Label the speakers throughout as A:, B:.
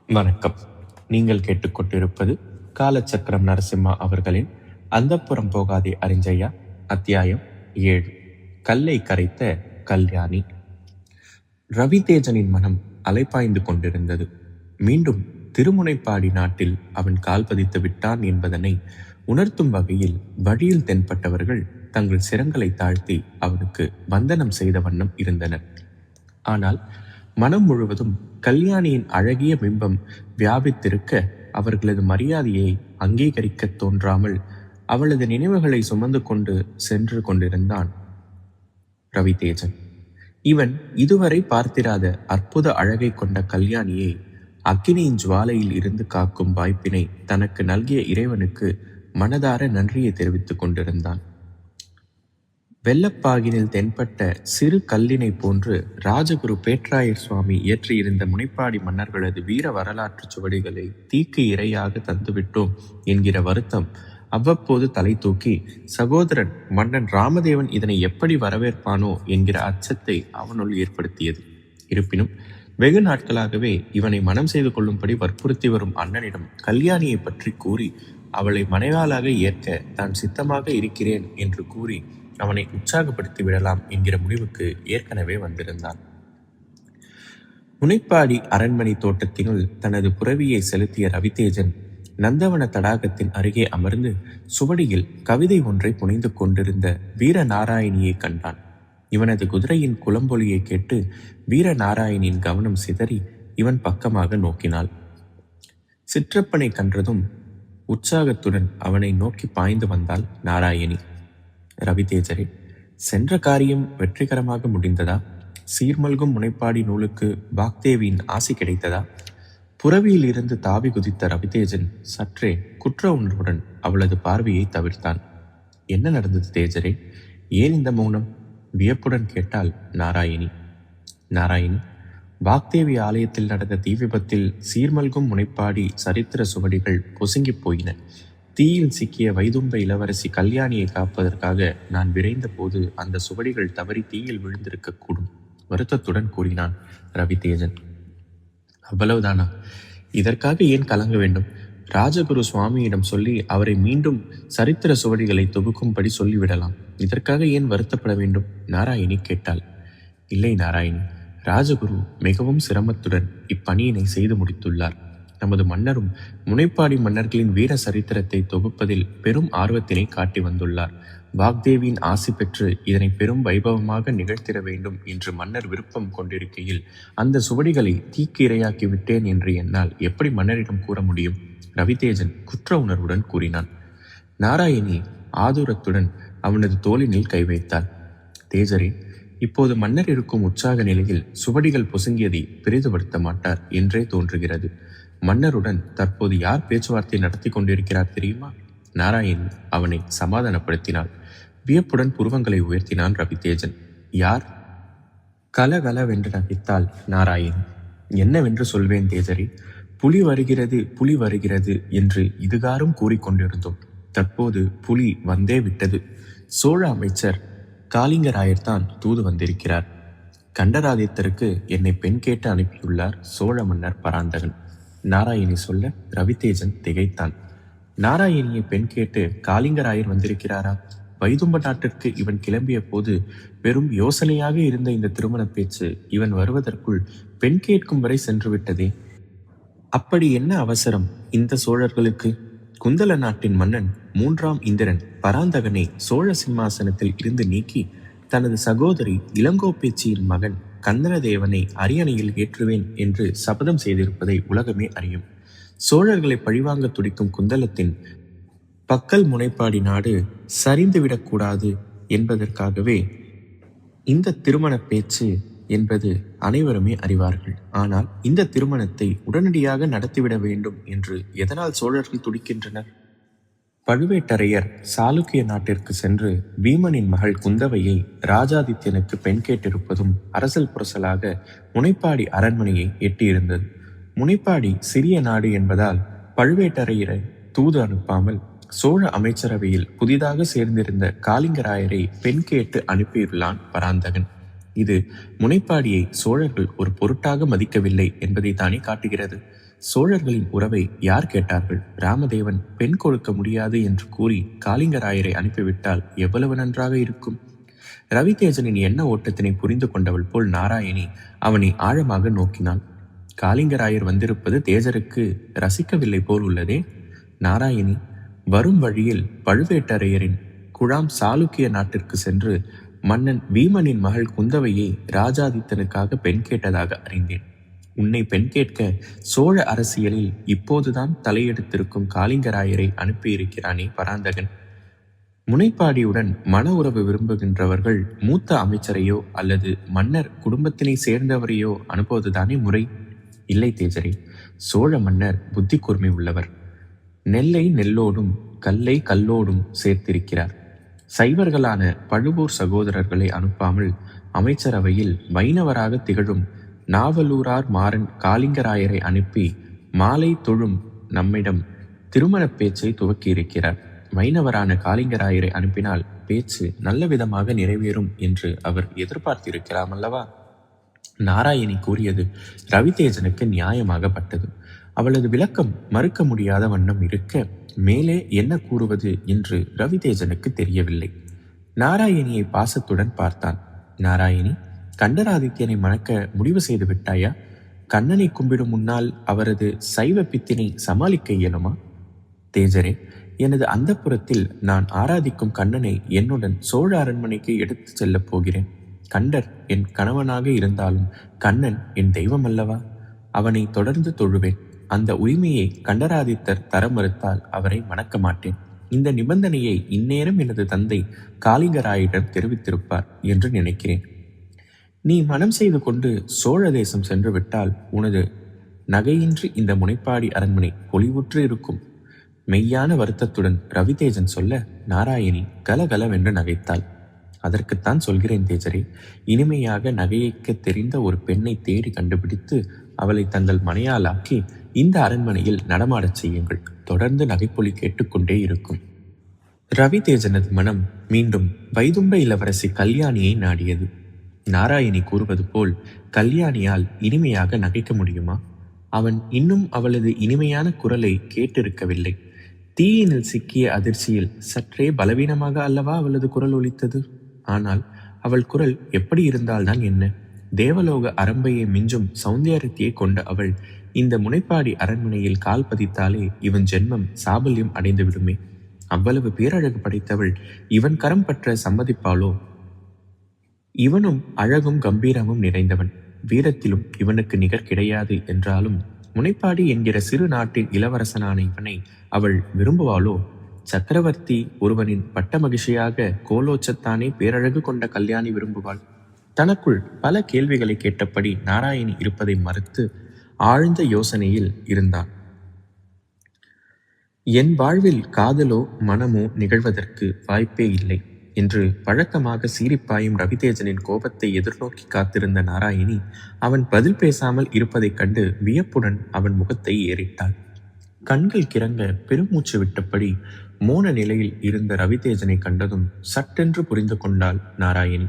A: வணக்கம். நீங்கள் கேட்டுக்கொண்டிருப்பது காலச்சக்கரம் நரசிம்மா அவர்களின் அந்தப்புறம் போகாதே அறிஞ்சையா, அத்தியாயம் 7. கல்லை கரைத்த கல்யாணி. ரவிதேஜனின் மனம் அலைப்பாய்ந்து கொண்டிருந்தது. மீண்டும் திருமுனைப்பாடி நாட்டில் அவன் கால் பதித்து விட்டான் என்பதனை உணர்த்தும் வகையில் வழியில் தென்பட்டவர்கள் தங்கள் சிரங்களை தாழ்த்தி அவனுக்கு வந்தனம் செய்த வண்ணம் இருந்தனர். ஆனால் மனம் முழுவதும் கல்யாணியின் அழகிய பிம்பம் வியாபித்திருக்க அவர்களது மரியாதையை அங்கீகரிக்க தோன்றாமல் அவளது நினைவுகளை சுமந்து கொண்டு சென்று கொண்டிருந்தான் ரவிதேஜன். இவன் இதுவரை பார்த்திராத அற்புத அழகை கொண்ட கல்யாணியை அக்கினியின் ஜுவாலையில் இருந்து காக்கும் வாய்ப்பினை தனக்கு நல்கிய இறைவனுக்கு மனதார நன்றியை தெரிவித்துக் கொண்டிருந்தான். வெள்ளப்பாகினில் தென்பட்ட சிறு கல்லினை போன்று ராஜகுரு பேட்ராயர் சுவாமி இயற்றியிருந்த முனைப்பாடி மன்னர்களது வீர வரலாற்று சுவடிகளை தீக்கு இரையாக தந்துவிட்டோம் என்கிற வருத்தம் அவ்வப்போது தலை தூக்கி, சகோதரன் மன்னன் ராமதேவன் இதனை எப்படி வரவேற்பானோ என்கிற அச்சத்தை அவனுள் ஏற்படுத்தியது. இருப்பினும் வெகு நாட்களாகவே இவனை மனம் செய்து கொள்ளும்படி வற்புறுத்தி வரும் அண்ணனிடம் கல்யாணியை பற்றி கூறி அவளை மனைவாளாக ஏற்க தான் சித்தமாக இருக்கிறேன் என்று கூறி அவனை உற்சாகப்படுத்தி விடலாம் என்கிற முடிவுக்கு ஏற்கனவே வந்திருந்தான். முனைப்பாடி அரண்மனை தோட்டத்தினுள் தனது புரவியை செலுத்திய ரவிதேஜன் நந்தவன தடாகத்தின் அருகே அமர்ந்து சுவடியில் கவிதை ஒன்றை புனைந்து கொண்டிருந்த வீரநாராயணியை கண்டான். இவனது குதிரையின் குளம்பொலியை கேட்டு வீரநாராயணியின் கவனம் சிதறி இவன் பக்கமாக நோக்கினாள். சிற்றப்பனை கன்றதும் உற்சாகத்துடன் அவனை நோக்கி பாய்ந்து வந்தாள் நாராயணி. ரவிதேஜரே, சென்ற காரியம் வெற்றிகரமாக முடிந்ததா? சீர்மல்கும் முனைப்பாடி நூலுக்கு வாக்தேவியின் ஆசி கிடைத்ததா? புறவியில் இருந்து தாவி குதித்த ரவிதேஜன் சற்றே குற்ற உணர்வுடன் அவளது பார்வையை தவிர்த்தான். என்ன நடந்தது தேஜரே? ஏன் இந்த மௌனம்? வியப்புடன் கேட்டாள் நாராயணி. நாராயணி, வாக்தேவி ஆலயத்தில் நடந்த தீ விபத்தில் சீர்மல்கும் முனைப்பாடி சரித்திர சுவடிகள் பொசுங்கி போயின. தீயில் சிக்கிய வைதும்ப இளவரசி கல்யாணியை காப்பதற்காக நான் விரைந்த போது அந்த சுவடிகள் தவறி தீயில் விழுந்திருக்கக்கூடும், வருத்தத்துடன் கூறினான் ரவிதேஜன். அவ்வளவுதானா? இதற்காக ஏன் கலங்க வேண்டும்? ராஜகுரு சுவாமியிடம் சொல்லி அவரை மீண்டும் சரித்திர சுவடிகளை தொகுக்கும்படி சொல்லிவிடலாம். இதற்காக ஏன் வருத்தப்பட வேண்டும்? நாராயணி கேட்டாள். இல்லை நாராயணி, ராஜகுரு மிகவும் சிரமத்துடன் இப்பணியினை செய்து முடித்துள்ளார். நமது மன்னரும் முனைப்பாடி மன்னர்களின் வீர சரித்திரத்தை தொகுப்பதில் பெரும் ஆர்வத்தினை காட்டி வந்துள்ளார். வாக்தேவியின் ஆசி பெற்று இதனை பெரும் வைபவமாக நிகழ்த்திட வேண்டும் என்று மன்னர் விருப்பம் கொண்டிருக்கையில் அந்த சுவடிகளை தீக்கு இரையாக்கி விட்டேன் என்று என்னால் எப்படி மன்னரிடம் கூற முடியும்? ரவிதேஜன் குற்ற உணர்வுடன் கூறினான். நாராயணி ஆதுரத்துடன் அவனது தோளினில் கை வைத்தாள். தேஜரே, இப்போது மன்னர் இருக்கும் உற்சாக நிலையில் சுவடிகள் பொசுங்கியதை பெரிதுபடுத்த மாட்டார் என்றே தோன்றுகிறது. மன்னருடன் தற்போது யார் பேச்சுவார்த்தை நடத்தி கொண்டிருக்கிறார் தெரியுமா? நாராயணி அவனை சமாதானப்படுத்தினாள். வியப்புடன் புருவங்களை உயர்த்தினான் ரவிதேஜன். யார்? கலகலவென்று நகைத்தாள் நாராயணி. என்னவென்று சொல்வேன் தேஜரி? புலி வருகிறது, புலி வருகிறது என்று இதுகாரும் கூறிக்கொண்டிருந்தோம். தற்போது புலி வந்தே விட்டது. சோழ அமைச்சர் காளிங்கராயர்தான் தூது வந்திருக்கிறார். கண்டராதித்தருக்கு என்னை பெண் கேட்டு அனுப்பியுள்ளார் சோழ மன்னர் பராந்தகன். நாராயணி சொல்ல ரவிதேஜன் திகைத்தான். நாராயணியை பெண் கேட்டு காளிங்கராயர் வந்திருக்கிறாரா? வைதும்ப நாட்டிற்கு இவன் கிளம்பிய போது வெறும் யோசனையாக இருந்த இந்த திருமண பேச்சு இவன் வருவதற்குள் பெண் கேட்கும் வரை சென்று விட்டதே. அப்படி என்ன அவசரம் இந்த சோழர்களுக்கு? குந்தல நாட்டின் மன்னன் 3ஆம் இந்திரன் பராந்தகனை சோழ சிம்மாசனத்தில் இருந்து நீக்கி தனது சகோதரி இளங்கோப்பேச்சியின் மகன் கந்தனதேவனை அரியணையில் ஏற்றுவேன் என்று சபதம் செய்திருப்பதை உலகமே அறியும். சோழர்களை பழிவாங்க துடிக்கும் குந்தலத்தின் பக்கல் முனைப்பாடி நாடு சரிந்துவிடக்கூடாது என்பதற்காகவே இந்த திருமண பேச்சு என்பது அனைவருமே அறிவார்கள். ஆனால் இந்த திருமணத்தை உடனடியாக நடத்திவிட வேண்டும் என்று எதனால் சோழர்கள் துடிக்கின்றனர்? பழுவேட்டரையர் சாளுக்கிய நாட்டிற்கு சென்று பீமனின் மகள் குந்தவையை ராஜாதித்யனுக்கு பெண் கேட்டிருப்பதும் அரசல் புரசலாக முனைப்பாடி அரண்மனையை எட்டியிருந்தது. முனைப்பாடி சிறிய நாடு என்பதால் பழுவேட்டரையரை தூது அனுப்பாமல் சோழ அமைச்சரவையில் புதிதாக சேர்ந்திருந்த காளிங்கராயரை பெண் கேட்டு அனுப்பியுள்ளான் பராந்தகன். இது முனைப்பாடியை சோழர்கள் ஒரு பொருட்டாக மதிக்கவில்லை என்பதை தானே காட்டுகிறது. சோழர்களின் உறவை யார் கேட்டார்கள்? ராமதேவன் பெண் கொடுக்க முடியாது என்று கூறி காளிங்கராயரை அனுப்பிவிட்டால் எவ்வளவு நன்றாக இருக்கும். ரவிதேஜனின் எண்ண ஓட்டத்தினை புரிந்து கொண்டவள் போல் நாராயணி அவனை ஆழமாக நோக்கினாள். காளிங்கராயர் வந்திருப்பது தேஜருக்கு ரசிக்கவில்லை போல் உள்ளதே. நாராயணி வரும் வழியில் பழுவேட்டரையரின் குழாம் சாளுக்கிய நாட்டிற்கு சென்று மன்னன் வீமனின் மகள் குந்தவையை ராஜாதித்தனுக்காக பெண் கேட்டதாக அறிந்தேன். உன்னை பெண் கேட்க சோழ அரசியலில் இப்போதுதான் தலையெடுத்திருக்கும் காளிங்கராயரை அனுப்பியிருக்கிறானே பராந்தகன். முனைப்பாடியுடன் மன உறவு விரும்புகின்றவர்கள் மூத்த அமைச்சரையோ அல்லது மன்னர் குடும்பத்தினை சேர்ந்தவரையோ அனுப்புவதுதானே முறை. இல்லை தேஜரே, சோழ மன்னர் புத்தி கூர்மை உள்ளவர். நெல்லை நெல்லோடும் கல்லை கல்லோடும் சேர்த்திருக்கிறார். சைவர்களான பழுவூர் சகோதரர்களை அனுப்பாமல் அமைச்சரவையில் வைணவராக திகழும் நாவலூரார் மாறன் காளிங்கராயரை அனுப்பி மாலை தொழும் நம்மிடம் திருமண பேச்சை துவக்கியிருக்கிறார். வைணவரான காளிங்கராயரை அனுப்பினால் பேச்சு நல்ல விதமாக நிறைவேறும் என்று அவர் எதிர்பார்த்திருக்கலாம் அல்லவா? நாராயணி கூறியது ரவிதேஜனுக்கு நியாயமாகப்பட்டது. அவளது விளக்கம் மறுக்க முடியாத வண்ணம் இருக்க மேலே என்ன கூறுவது என்று ரவிதேஜனுக்கு தெரியவில்லை. நாராயணியை பாசத்துடன் பார்த்தான். நாராயணி, கண்டராதித்யனை மணக்க முடிவு செய்து விட்டாயா? கண்ணனை கும்பிடும் முன்னால் அவரது சைவ பித்தினை சமாளிக்க இயலுமா? தேஜரே, எனது அந்தப்புறத்தில் நான் ஆராதிக்கும் கண்ணனை என்னுடன் சோழ அரண்மனைக்கு எடுத்துச் செல்லப் போகிறேன். கண்டர் என் கணவனாக இருந்தாலும் கண்ணன் என் தெய்வம் அல்லவா? அவனை தொடர்ந்து தொழுவேன். அந்த உரிமையை கண்டராதித்தர் தர மறுத்தால் அவரை மணக்க மாட்டேன். இந்த நிபந்தனையை இந்நேரம் எனது தந்தை காளிங்கராயிடம் தெரிவித்திருப்பார் என்று நினைக்கிறேன். நீ மனம் செய்து கொண்டு சோழ தேசம் சென்று விட்டால் உனது நகையின்றி இந்த முனைப்பாடி அரண்மனை பொலிவுற்று இருக்கும். மெய்யான வருத்தத்துடன் ரவிதேஜன் சொல்ல நாராயணி கலகலவென்று நகைத்தாள். அதற்குத்தான் சொல்கிறேன் தேஜரே, இனிமையாக நகையைக்க தெரிந்த ஒரு பெண்ணை தேடி கண்டுபிடித்து அவளை தங்கள் மனையாளாக்கி இந்த அரண்மனையில் நடமாடச் செய்யுங்கள். தொடர்ந்து நகைப்பொலி கேட்டுக்கொண்டே இருக்கும். ரவிதேஜனது மனம் மீண்டும் வைதும்ப இளவரசி கல்யாணியை நாடியது. நாராயணி கூறுவது போல் கல்யாணியால் இனிமையாக நகைக்க முடியுமா? அவன் இன்னும் அவளது இனிமையான குரலை கேட்டிருக்கவில்லை. தீயினில் சிக்கிய அதிர்ச்சியில் சற்றே பலவீனமாக அல்லவா அவளது குரல் ஒலித்தது. ஆனால் அவள் குரல் எப்படி இருந்தால்தான் என்ன? தேவலோக அரம்பையை மிஞ்சும் சௌந்தரியத்தையே கொண்ட அவள் இந்த முனைப்பாடி அரண்மனையில் கால் பதித்தாலே இவன் ஜென்மம் சாபல்யம் அடைந்து விடுமே. அவ்வளவு பேரழகு படைத்தவள் இவன் கரம் பற்ற சம்மதிப்பாளோ? இவனும் அழகும் கம்பீரமும் நிறைந்தவன். வீரத்திலும் இவனுக்கு நிகர் கிடையாது என்றாலும் முனைப்பாடி என்கிற சிறு நாட்டின் இளவரசனான இவனை அவள் விரும்புவாளோ? சக்கரவர்த்தி ஒருவனின் பட்ட மகிழ்ச்சியாக கோலோச்சத்தானே பேரழகு கொண்ட கல்யாணி விரும்புவாள். தனக்குள் பல கேள்விகளை கேட்டபடி நாராயணி இருப்பதை மறுத்து ஆழ்ந்த யோசனையில் இருந்தான். என் வாழ்வில் காதலோ மனமோ நிகழ்வதற்கு வாய்ப்பே இல்லை என்று வழக்கமாக சீரிப்பாயும் ரவிதேஜனின் கோபத்தை எதிர்நோக்கி காத்திருந்த நாராயணி அவன் பதில் பேசாமல் இருப்பதைக் கண்டு வியப்புடன் அவன் முகத்தை ஏறிட்டாள். கண்கள் கிறங்க பெருமூச்சு விட்டபடி மோன நிலையில் இருந்த ரவிதேஜனை கண்டதும் சட்டென்று புரிந்து கொண்டாள் நாராயணி.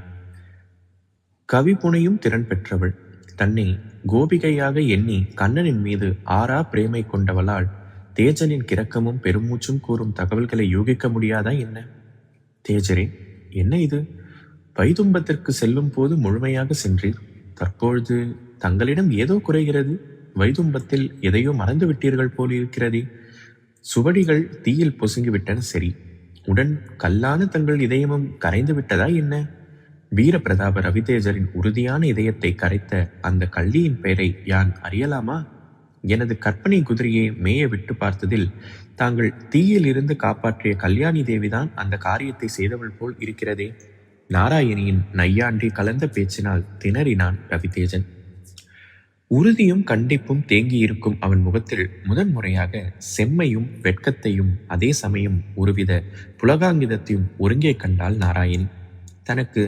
A: கவி புனையும் திறன் பெற்றவள். தன்னை கோபிகையாக எண்ணி கண்ணனின் மீது ஆறா பிரேமை கொண்டவளால் தேஜனின் கிறக்கமும் பெருமூச்சும் கூறும் தகவல்களை யூகிக்க முடியாதா என்ன? தேஜரே, என்ன இது? வைதும்பத்திற்கு செல்லும் போது முழுமையாக சென்றீர். தற்பொழுது தங்களிடம் ஏதோ குறைகிறது. வைதும்பத்தில் எதையோ மறந்து விட்டீர்கள் போல் இருக்கிறதே. சுவடிகள் தீயில் பொசுங்கிவிட்டன, சரி. உடன் கல்லான தங்கள் இதயமும் கரைந்து விட்டதா என்ன? வீர பிரதாப ரவிதேஜரின் உறுதியான இதயத்தை கரைத்த அந்த கள்ளியின் பெயரை யான் அறியலாமா? எனது கற்பனை குதிரையை மேய விட்டு பார்த்ததில் தாங்கள் தீயில் இருந்து காப்பாற்றிய கல்யாணி தேவிதான் அந்த காரியத்தை செய்தவள் போல் இருக்கிறதே. நாராயணியின் நையாண்டி கலந்த பேச்சினால் திணறினான் ரவிதேஜன். உறுதியும் கண்டிப்பும் தேங்கியிருக்கும் அவன் முகத்தில் முதன்முறையாக செம்மையும் வெட்கத்தையும் அதே சமயம் ஒருவித புலகாங்கிதத்தையும் ஒருங்கே கண்டாள் நாராயணி. தனக்கு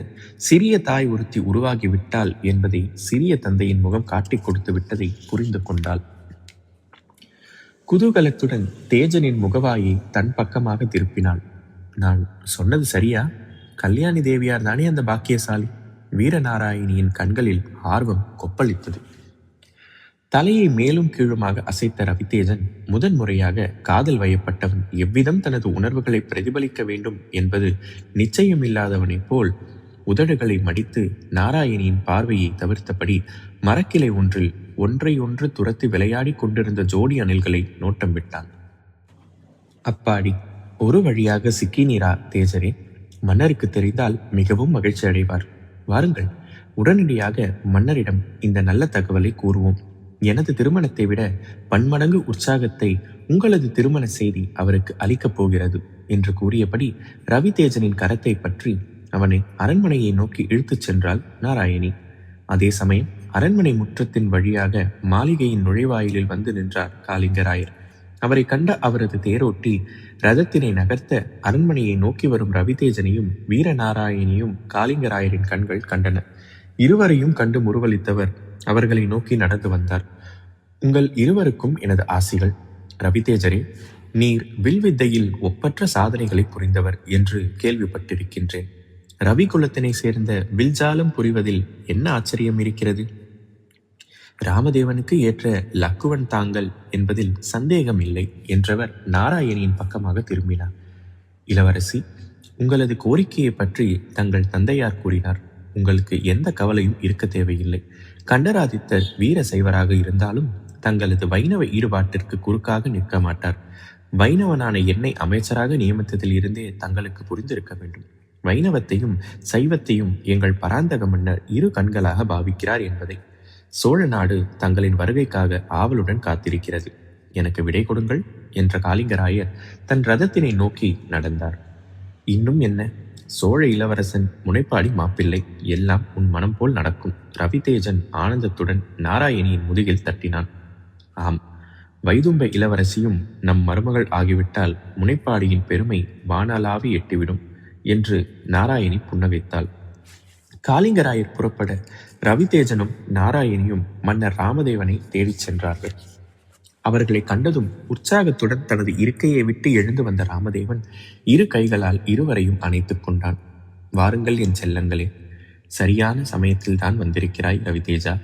A: சிறிய தாய் ஒருத்தி உருவாகிவிட்டாள் என்பதை சிறிய தந்தையின் முகம் காட்டிக் கொடுத்து விட்டதை புரிந்து கொண்டாள். குதூகலத்துடன் தேஜனின் முகவாயை தன் பக்கமாக திருப்பினாள். நான் சொன்னது சரியா? கல்யாணி தேவியார் தானே அந்த பாக்கியசாலி? வீரநாராயணியின் கண்களில் ஆர்வம் கொப்பளித்தது. தலையை மேலும் கீழுமாக அசைத்த ரவிதேஜன் முதன்முறையாக காதல் வயப்பட்டவன் எவ்விதம் தனது உணர்வுகளை பிரதிபலிக்க வேண்டும் என்பது நிச்சயமில்லாதவனைப் போல் உதடுகளை மடித்து நாராயணியின் பார்வையை தவிர்த்தபடி மரக்கிளை ஒன்றில் ஒன்றையொன்று துரத்தி விளையாடி கொண்டிருந்த ஜோடி அணில்களை நோட்டம் விட்டான். அப்பாடி, ஒரு வழியாக சிக்கினீரா தேஜரே? மன்னருக்கு தெரிந்தால் மிகவும் மகிழ்ச்சி அடைவார். வாருங்கள், உடனடியாக மன்னரிடம் இந்த நல்ல தகவலை கூறுவோம். எனது திருமணத்தை விட பன்மடங்கு உற்சாகத்தை உங்களது திருமண செய்தி அவருக்கு அளிக்கப் போகிறது என்று கூறியபடி ரவிதேஜனின் கரத்தை பற்றி அவனை அரண்மனையை நோக்கி இழுத்துச் சென்றாள் நாராயணி. அதே சமயம் அரண்மனை முற்றத்தின் வழியாக மாளிகையின் நுழைவாயிலில் வந்து நின்றார் காளிங்கராயர். அவரை கண்ட அவரது தேரோட்டி ரதத்தினை நகர்த்த அரண்மனையை நோக்கி வரும் ரவிதேஜனையும் வீரநாராயணியும் காளிங்கராயரின் கண்கள் கண்டன. இருவரையும் கண்டு முறுவலித்தவர் அவர்களை நோக்கி நடந்து வந்தார். உங்கள் இருவருக்கும் எனது ஆசிகள். ரவிதேஜரே, நீர் வில்வித்தையில் ஒப்பற்ற சாதனைகளை புரிந்தவர் என்று கேள்விப்பட்டிருக்கின்றேன். ரவி குலத்தினை சேர்ந்த வில்ஜாலம் புரிவதில் என்ன ஆச்சரியம் இருக்கிறது? ராமதேவனுக்கு ஏற்ற லக்குவன் தாங்கள் என்பதில் சந்தேகம் இல்லை என்றவர் நாராயணியின் பக்கமாக திரும்பினார். இளவரசி, உங்களது கோரிக்கையை பற்றி தங்கள் தந்தையார் கூறினார். உங்களுக்கு எந்த கவலையும் இருக்க தேவையில்லை. கண்டராதித்தர் வீர சைவராக இருந்தாலும் தங்களது வைணவ ஈடுபாட்டிற்கு குறுக்காக நிற்க மாட்டார். வைணவனான என்னை அமைச்சராக நியமித்ததில் இருந்தே தங்களுக்கு புரிந்திருக்க வேண்டும். வைணவத்தையும் சைவத்தையும் எங்கள் பராந்தக மன்னர் இரு கண்களாக பாவிக்கிறார் என்பதை. சோழ நாடு தங்களின் வருகைக்காக ஆவலுடன் காத்திருக்கிறது. எனக்கு விடை கொடுங்கள் என்ற காளிங்கராயர் தன் ரதத்தினை நோக்கி நடந்தார். இன்னும் என்ன? சோழ இளவரசன் முனைப்பாடி மாப்பிள்ளை. எல்லாம் உன் மனம் போல் நடக்கும். ரவிதேஜன் ஆனந்தத்துடன் நாராயணியின் முதுகில் தட்டினான். ஆம், வைதும்ப இளவரசியும் நம் மருமகள் ஆகிவிட்டால் முனைப்பாடியின் பெருமை வானளாவி எட்டிவிடும் என்று நாராயணி புன்னகைத்தாள். காளிங்கராயர் புறப்பட ரவிதேஜனும் நாராயணியும் மன்னர் ராமதேவனை தேடிச் சென்றார்கள். அவர்களை கண்டதும் உற்சாகத்துடன் தனது இருக்கையை விட்டு எழுந்து வந்த ராமதேவன் இரு கைகளால் இருவரையும் அணைத்துக் கொண்டான். வாருங்கள் என் செல்லங்களே, சரியான சமயத்தில் தான் வந்திருக்கிறாய் ரவிதேஜா.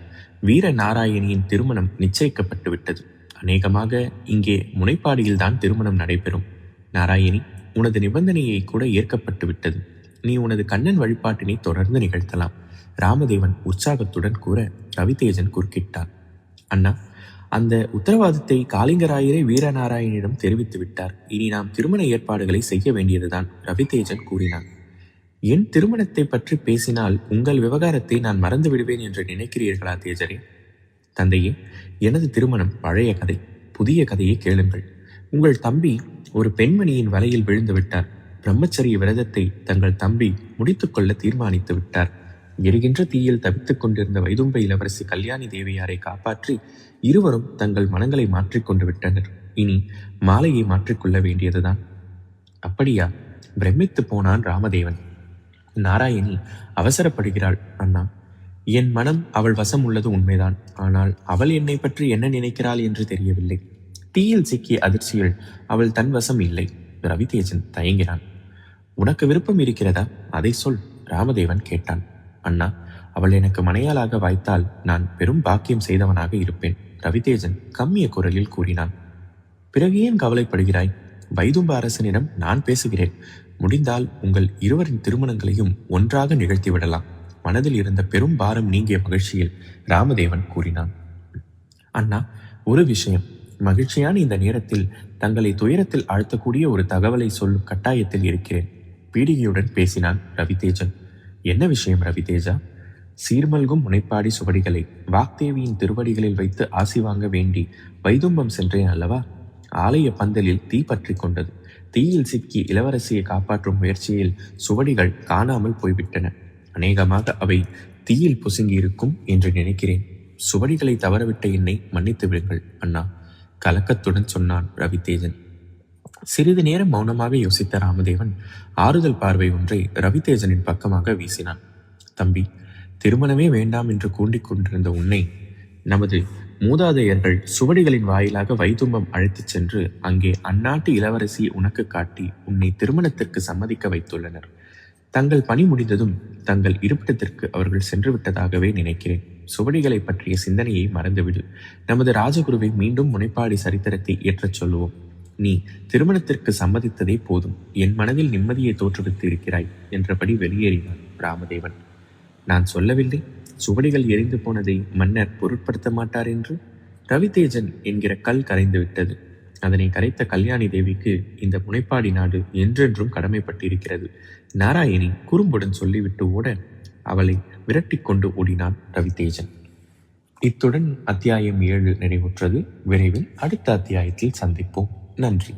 A: வீர நாராயணியின் திருமணம் நிச்சயிக்கப்பட்டு விட்டது. அநேகமாக இங்கே முனைப்பாடியில்தான் திருமணம் நடைபெறும். நாராயணி, உனது நிபந்தனையை கூட ஏற்கப்பட்டு விட்டது. நீ உனது கண்ணன் வழிபாட்டினை தொடர்ந்து நிகழ்த்தலாம். ராமதேவன் உற்சாகத்துடன் கூற ரவிதேஜன் குறுக்கிட்டான். அண்ணா, அந்த உத்தரவாதத்தை காளிங்கராயரே வீரநாராயணியிடம் தெரிவித்து விட்டார். இனி நாம் திருமண ஏற்பாடுகளை செய்ய வேண்டியதுதான், ரவிதேஜன் கூறினான். என் திருமணத்தை பற்றி பேசினால் உங்கள் விவகாரத்தை நான் மறந்து விடுவேன் என்று நினைக்கிறீர்களா தேஜரே? தந்தையே, எனது திருமணம் பழைய கதை. புதிய கதையை கேளுங்கள். உங்கள் தம்பி ஒரு பெண்மணியின் வலையில் விழுந்து விட்டார். பிரம்மச்சரிய விரதத்தை தங்கள் தம்பி முடித்துக்கொள்ள தீர்மானித்து விட்டார். எரிகின்ற தீயில் தவித்துக் கொண்டிருந்த வைதும்ப இளவரசி கல்யாணி தேவியாரை காப்பாற்றி இருவரும் தங்கள் மனங்களை மாற்றிக்கொண்டு விட்டனர். இனி மாலையை மாற்றிக்கொள்ள வேண்டியதுதான். அப்படியா? பிரமித்து போனான் ராமதேவன். நாராயணி அவசரப்படுகிறாள். அண்ணா, என் மனம் அவள் வசம் உள்ளது உண்மைதான். ஆனால் அவள் என்னை பற்றி என்ன நினைக்கிறாள் என்று தெரியவில்லை. தீயில் சிக்கிய அதிர்ச்சியில் அவள் தன் வசம் இல்லை. ரவிதேஜன் தயங்கினான். உனக்கு விருப்பம் இருக்கிறதா? அதை சொல், ராமதேவன் கேட்டான். அண்ணா, அவள் எனக்கு மனையாளாக வாய்த்தால் நான் பெரும் பாக்கியம் செய்தவனாக இருப்பேன், ரவிதேஜன் கம்மிய குரலில் கூறினான். பிறகு ஏன் கவலைப்படுகிறாய்? வைதும்ப அரசனிடம் நான் பேசுகிறேன். முடிந்தால் உங்கள் இருவரின் திருமணங்களையும் ஒன்றாக நிகழ்த்திவிடலாம். மனதில் இருந்த பெரும் பாரம் நீங்கிய மகிழ்ச்சியில் ராமதேவன் கூறினான். அண்ணா, ஒரு விஷயம். மகிழ்ச்சியான இந்த நேரத்தில் தங்களை துயரத்தில் ஆழ்த்தக்கூடிய ஒரு தகவலை சொல்லும் கட்டாயத்தில் இருக்கிறேன். பீடிகையுடன் பேசினான் ரவிதேஜன். என்ன விஷயம் ரவிதேஜா? சீர்மல்கும் முனைப்பாடி சுவடிகளை வாக்தேவியின் திருவடிகளில் வைத்து ஆசி வாங்க வேண்டி வைதும்பம் சென்றேன் அல்லவா? ஆலய பந்தலில் தீ பற்றி கொண்டது. தீயில் சிக்கி இளவரசியை காப்பாற்றும் முயற்சியில் சுவடிகள் காணாமல் போய்விட்டன. அநேகமாக அவை தீயில் பொசுங்கியிருக்கும் என்று நினைக்கிறேன். சுவடிகளை தவறவிட்ட என்னை மன்னித்து விடுங்கள் அண்ணா, கலக்கத்துடன் சொன்னான் ரவிதேஜன். சிறிது நேரம் மௌனமாக யோசித்த ராமதேவன் ஆறுதல் பார்வை ஒன்றை ரவிதேஜனின் பக்கமாக வீசினான். தம்பி, திருமணமே வேண்டாம் என்று கூண்டிக் கொண்டிருந்த உன்னை நமது மூதாதையர்கள் சுவடிகளின் வாயிலாக வைதும்பம் அழைத்துச் சென்று அங்கே அந்நாட்டு இளவரசியை உனக்கு காட்டி உன்னை திருமணத்திற்கு சம்மதிக்க வைத்துள்ளனர். தங்கள் பணி முடிந்ததும் தங்கள் இருப்பிடத்திற்கு அவர்கள் சென்று விட்டதாகவே நினைக்கிறேன். சுவடிகளை பற்றிய சிந்தனையை மறந்துவிடு. நமது ராஜகுருவை மீண்டும் முனைப்பாடி சரித்திரத்தை ஏற்றச் சொல்லுவோம். நீ திருமணத்திற்கு சம்மதித்ததே போதும். என் மனதில் நிம்மதியை தோற்றுவித்து இருக்கிறாய் என்றபடி வெளியேறினான் ராமதேவன். நான் சொல்லவில்லை சுவடிகள் எரிந்து போனதை மன்னர் பொருட்படுத்த மாட்டார் என்று? ரவிதேஜன் என்கிற கல் கரைந்து விட்டது. அதனை கரைத்த கல்யாணி தேவிக்கு இந்த முனைப்பாடி நாடு என்றென்றும் கடமைப்பட்டிருக்கிறது. நாராயணி குறும்புடன் சொல்லிவிட்டு ஓட அவளை விரட்டி கொண்டு ஓடினான் ரவிதேஜன். இத்துடன் அத்தியாயம் 7 நிறைவுற்றது. விரைவில் அடுத்த அத்தியாயத்தில் சந்திப்போம். நன்றி.